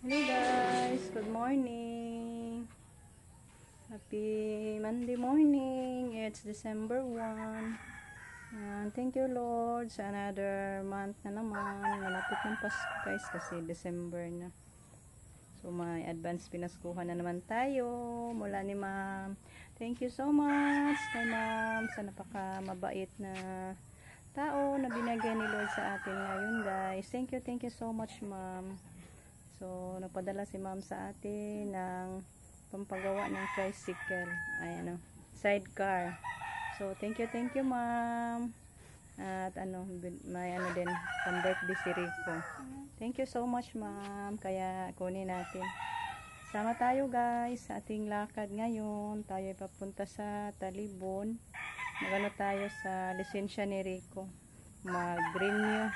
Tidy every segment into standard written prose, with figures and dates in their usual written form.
Hello guys, good morning. Happy Monday morning. It's December 1. And thank you Lord sa another month na naman. Malapit ng Pasko guys kasi December na. So may advance pinaskuhan na naman tayo mula ni Ma'am. Thank you so much kay Ma'am sa napaka mabait na tao na binigay ni Lord sa atin ngayon guys. Thank you so much Ma'am. So, nagpadala si Ma'am sa atin ng pampagawa ng tricycle. Ayan o, sidecar. So, thank you Ma'am. At may din, pang birthday si Rico. Thank you so much Ma'am. Kaya kunin natin. Sama tayo guys sa ating lakad ngayon. Tayo ay papunta sa Talibon. Magano tayo sa lisensya ni Rico. Mag-renew.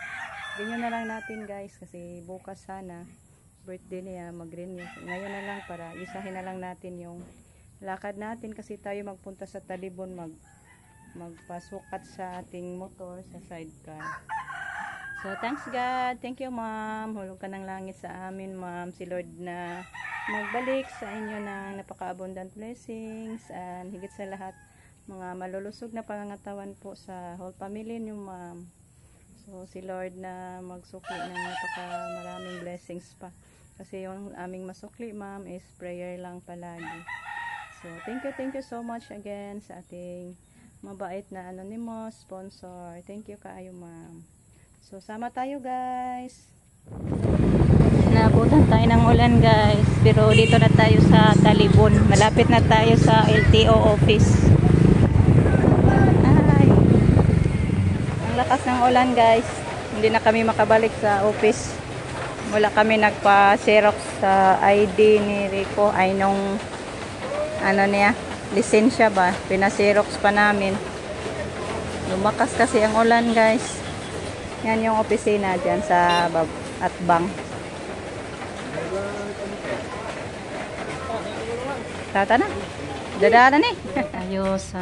Renew na lang natin guys kasi bukas sana birthday niya, mag-renew. Ngayon na lang para isahin na lang natin yung lakad natin kasi tayo magpunta sa Talibon magpasukat sa ating motor sa sidecar. So thanks God, thank you Ma'am. Hulog ka ng langit sa amin Ma'am. Si Lord na magbalik sa inyo ng napaka-abundant blessings and higit sa lahat mga malulusog na pangangatawan po sa whole family niyo Ma'am. So si Lord na magsukli ng napaka-maraming blessings pa. Kasi yung aming masukli Ma'am is prayer lang palagi. So thank you so much again sa ating mabait na anonymous sponsor. Thank you kaayo Ma'am. So sama tayo guys. Nabutan tayo ng ulan guys. Pero dito na tayo sa Talibon. Malapit na tayo sa LTO office. Ay. Ang lakas ng ulan guys. Hindi na kami makabalik sa office. Wala kami nagpa-xerox sa ID ni Rico. Ay nung lisensya ba. Pina-xerox pa namin. Lumakas kasi ang ulan guys. Yan yung opisina dyan sa Atbang. Tata na. Dadaan eh. Tayo sa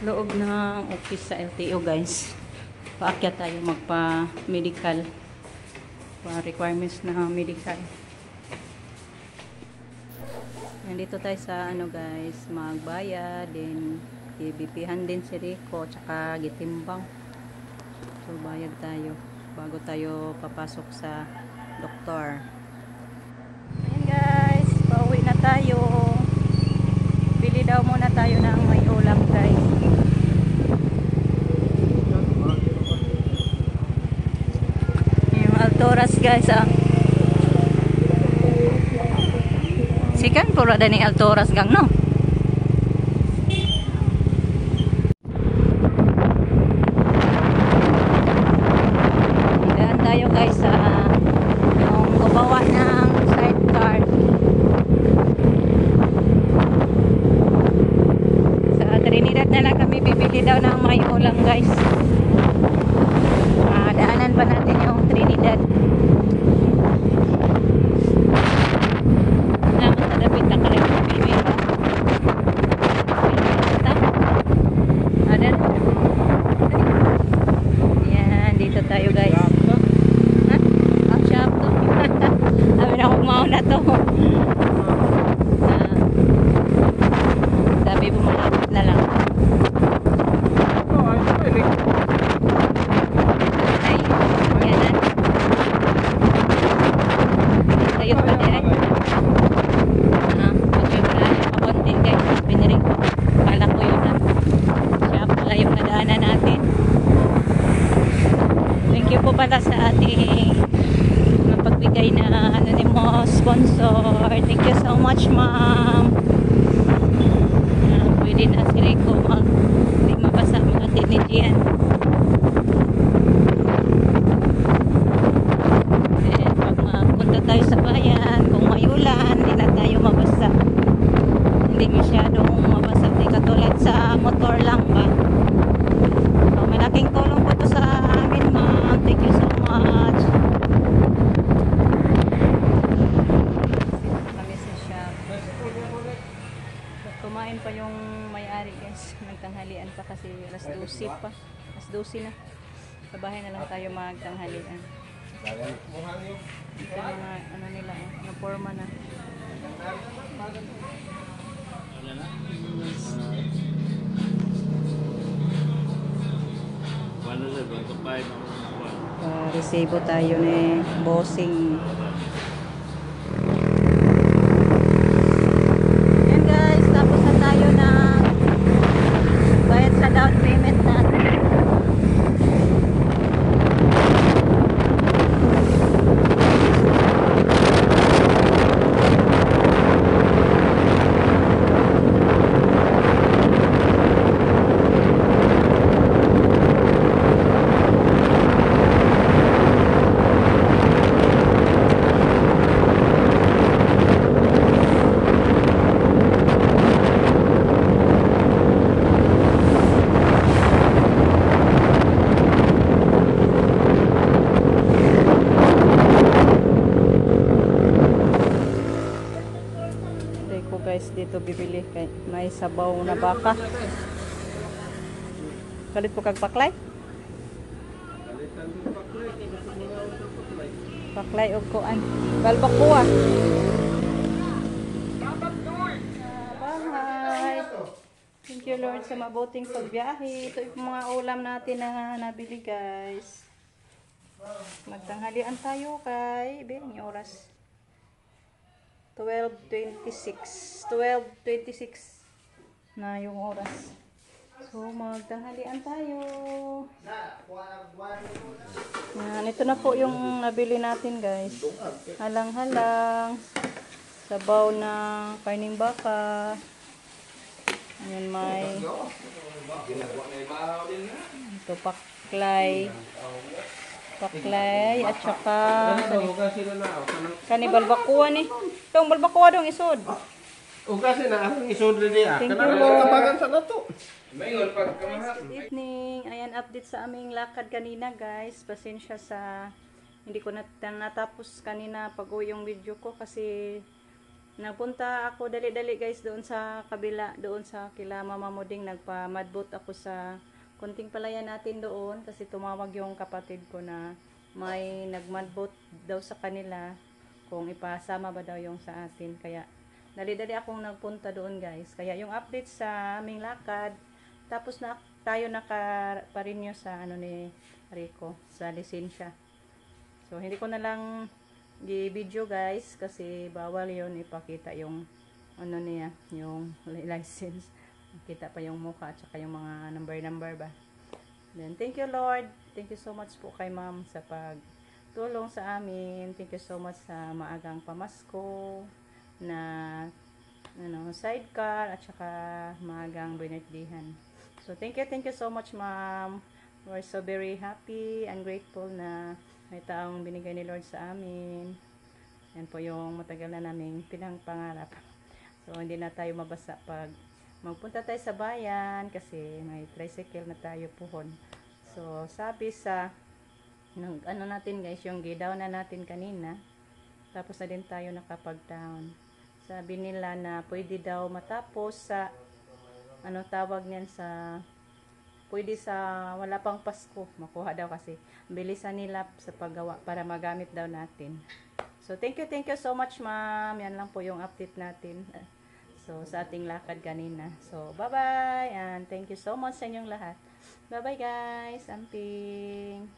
loob ng office sa LTO guys. Paakyat tayo magpa-medical. Requirements na medical. Nandito tayo sa guys, magbayad, then ibipihan din si Rico, tsaka gitimbang. So bayad tayo bago tayo papasok sa doktor. Ayan guys, pauwi na tayo. Bili daw muna tayo ng may ulam guys. Altoras guys sikan puro ada ni Altoras gang no. Daan tayo guys sa yung gumawa ng sidecar sa Trinidad na lang kami bibili daw ng may ulam guys. Daanan pa natin yung Trinidad. Naman sa dapit na ka rin pipili ba? Adan. Yan, dito tayo guys. Ha? Shop to. Sabi na kung mauna to. Sabi bumalapit na lang. Pala sa ating mapagbigay na anonymous sponsor. Thank you so much Ma'am. Pwede na si Rico hindi mabasa mga tinidyan. Then pag mapunta tayo sa bayan, kung may ulan hindi na tayo mabasa. Hindi masyadong mabasa. Hindi katulad sa motor lang ba. So malaking tulong po to sa amin Ma'am. Thank you so much. Kami sa shop. Kumain pa yung may-ari guys. Nagtanghalian pa kasi alas 12 pa. Alas 12 na. Sa bahay na lang tayo magtanghalian. Ito yung mga ano nila, na forma na. Resibo tayo ni bossing. Yan guys, tapos na tayo na bayad sa down payment natin. Guys, dito bibili kay may sabaw na baka. Kalit po kag paklay. Paklay og kuan. Balbakuwa. Bye. Thank you Lord sa mabuting pagbiyahe. Ito yung mga ulam natin na nabili guys. Magtanghalian tayo kay yung oras 12:26 na yung oras. So magtanghalian tayo. Yan, ito na po yung nabili natin guys. Halang-halang. Sabaw na karning baka. Ayan may ito paklay at saka kani balbakuwa ni. Itong balbakuwa dong isod. Kasi na ang isod rin niya. Thank you, Kanang Lord. katapagan sa nato. Good evening. Ayan, update sa aming lakad kanina guys. Pasensya sa hindi ko natapos kanina pag-uwi yung video ko kasi nagpunta ako dali-dali guys doon sa kabila, doon sa kila Mama Muding. Nagpa-madboat ako sa konting palayan natin doon kasi tumawag yung kapatid ko na may nagmadboat daw sa kanila kung ipasama ba daw yung sa atin. Kaya dali-dali akong nagpunta doon guys. Kaya yung update sa aming lakad, tapos na tayo nakaparinyo sa ano ni Rico, sa lisensya. So hindi ko na lang i-video guys kasi bawal yon ipakita yung ano niya, yung license. Kita pa yung mukha at saka yung mga number ba. Then thank you Lord. Thank you so much po kay Ma'am sa pagtulong sa amin. Thank you so much sa maagang pamasko na sidecar at saka maagang binirthdayan. So thank you so much Ma'am. We're so very happy and grateful na may taong binigay ni Lord sa amin. Yan po yung matagal na naming pinangpangarap. So hindi na tayo mabasa pag magpunta tayo sa bayan kasi may tricycle na tayo puhon. So sabi sa ano natin guys, yung gidaw na natin kanina, tapos na din tayo nakapag-down. Sabi nila na pwede daw matapos sa ano tawag niyan, sa pwede sa wala pang Pasko makuha daw kasi bilisan nila sa paggawa para magamit daw natin. So thank you so much Ma'am. Yan lang po yung update natin. So, sa ating lakad kanina. So, bye-bye and thank you so much sa inyong lahat. Bye-bye guys. Amping.